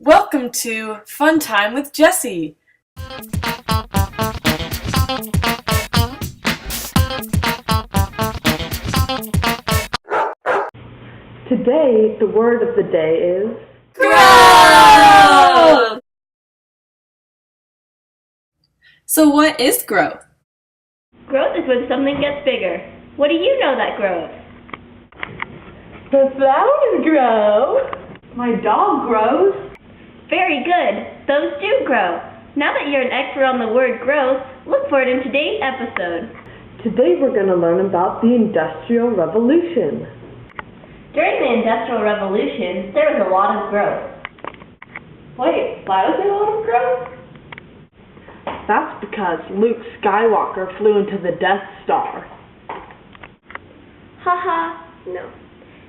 Welcome to Fun Time with Jacci. Today, the word of the day is growth! So what is growth? Growth is when something gets bigger. What do you know that grows? the flowers grow. My dog grows. Very good. Those do grow. Now that you're an expert on the word growth, look for it in today's episode. Today we're going to learn about the Industrial Revolution. During the Industrial Revolution, there was a lot of growth. Wait, why was there a lot of growth? That's because Luke Skywalker flew into the Death Star. No.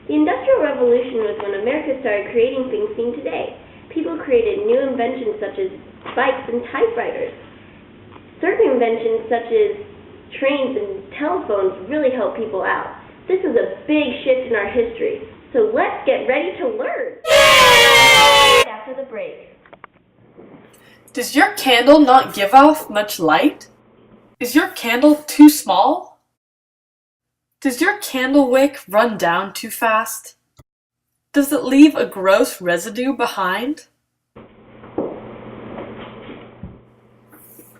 The Industrial Revolution was when America started creating things seen today. People created new inventions such as bikes and typewriters. Certain inventions such as trains and telephones really helped people out. This is a big shift in our history, so let's get ready to learn. Yay! After the break. Does your candle not give off much light? Is your candle too small? Does your candle wick run down too fast? Does it leave a gross residue behind?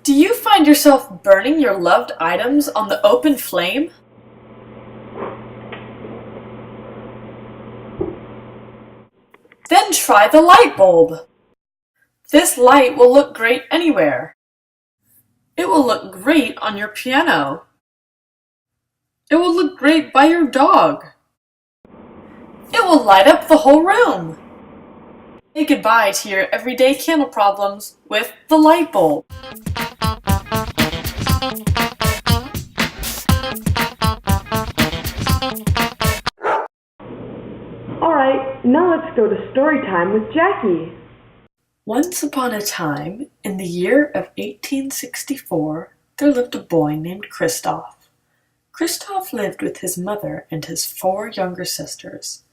Do you find yourself burning your loved items on the open flame? Then try the light bulb. This light will look great anywhere. It will look great on your piano. It will look great by your dog. It will light up the whole room. Say goodbye to your everyday candle problems with the light bulb. Alright, now let's go to story time with Jackie. Once upon a time, in the year of 1864, there lived a boy named Christoph. Christoph lived with his mother and his 4 younger sisters.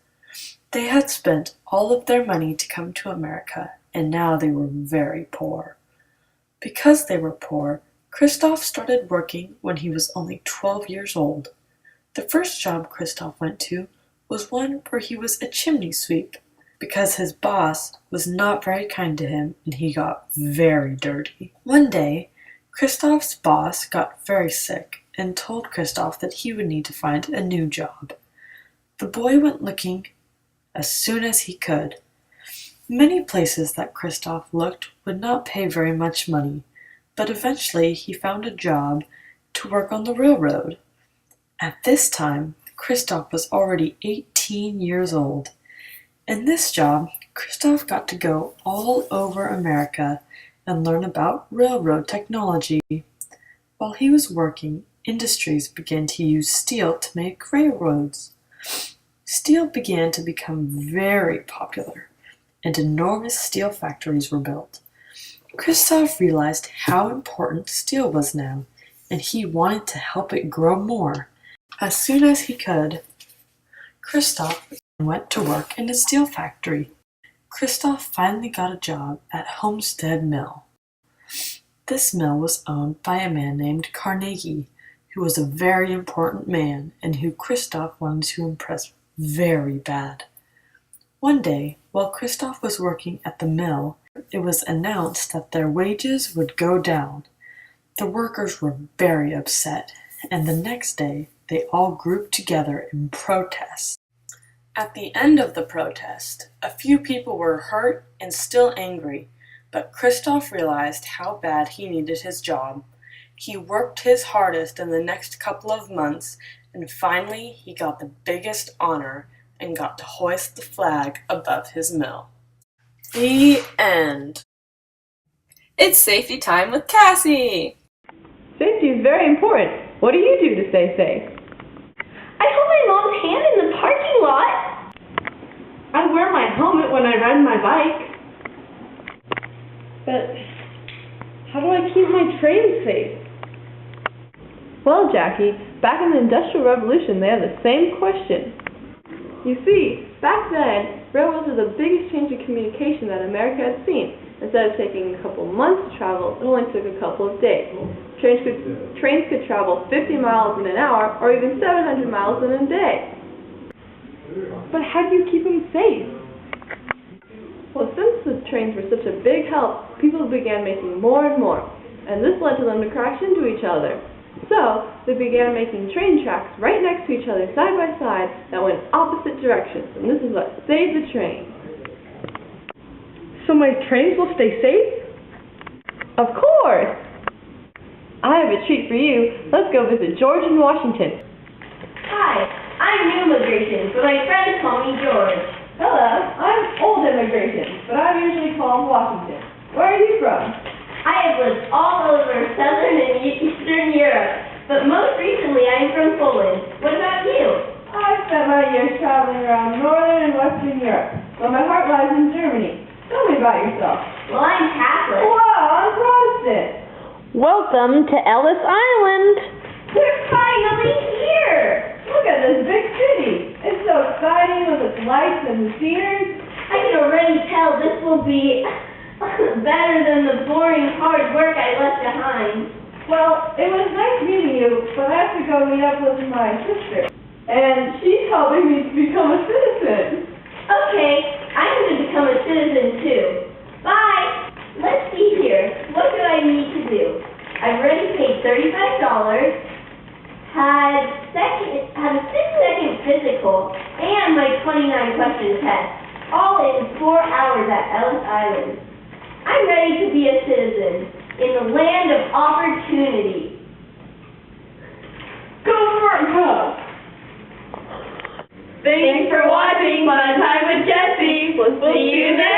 They had spent all of their money to come to America, and now they were very poor. Because they were poor, Christoph started working when he was only 12 years old. The first job Christoph went to was one where he was a chimney sweep, because his boss was not very kind to him and he got very dirty. One day, Christoph's boss got very sick and told Christoph that he would need to find a new job. The boy went looking as soon as he could. Many places that Christoph looked would not pay very much money, but eventually he found a job to work on the railroad. At this time, Christoph was already 18 years old. In this job, Christoph got to go all over America and learn about railroad technology. While he was working, industries began to use steel to make railroads. Steel began to become very popular, and enormous steel factories were built. Christoph realized how important steel was now, and he wanted to help it grow more. As soon as he could, Christoph went to work in a steel factory. Christoph finally got a job at Homestead Mill. This mill was owned by a man named Carnegie, who was a very important man and who Christoph wanted to impress very bad. One day, while Christoph was working at the mill, it was announced that their wages would go down. The workers were very upset, and the next day, they all grouped together in protest. At the end of the protest, a few people were hurt and still angry, but Christoph realized how bad he needed his job. He worked his hardest in the next couple of months, and finally he got the biggest honor and got to hoist the flag above his mill. The end. It's safety time with Cassie. Safety is very important. What do you do to stay safe? I hold my mom's hand in the parking lot. I wear my helmet when I ride my bike. But how do I keep my train safe? Well, Jackie, back in the Industrial Revolution, they had the same question. You see, back then, railroads were the biggest change in communication that America had seen. Instead of taking a couple months to travel, it only took a couple of days. Trains could travel 50 miles in an hour or even 700 miles in a day. But how do you keep them safe? Well, since the trains were such a big help, people began making more and more, and this led to them to crash into each other. So, they began making train tracks right next to each other, side by side, that went opposite directions, and this is what saved the train. So my trains will stay safe? Of course! I have a treat for you. Let's go visit George in Washington. Hi, I'm new immigration, but my friends call me George. Hello, I'm old immigration, but I'm usually called Washington. Where are you from? I have lived all over Southern and Eastern Europe, but most recently I'm from Poland. What about you? I've spent my years traveling around Northern and Western Europe, but my heart lies in Germany. Tell me about yourself. Well, I'm Catholic. Wow, I'm Protestant. Welcome to Ellis Island. We're finally here! Look at this big city. It's so exciting with its lights and the scenery. I can already tell this will be better than the boring, hard work I left behind. Well, it was nice meeting you, but I have to go meet up with my sister. And she's helping me to become a citizen. Okay, I'm going to become a citizen too. Bye! Let's see here. What do I need to do? I've already paid $35, had a 6-second physical, and my 29-question test. All in 4 hours at Ellis Island. I'm ready to be a citizen in the land of opportunity. Go Marcott! Thanks for watching Fun Time with Jacci. We'll see you next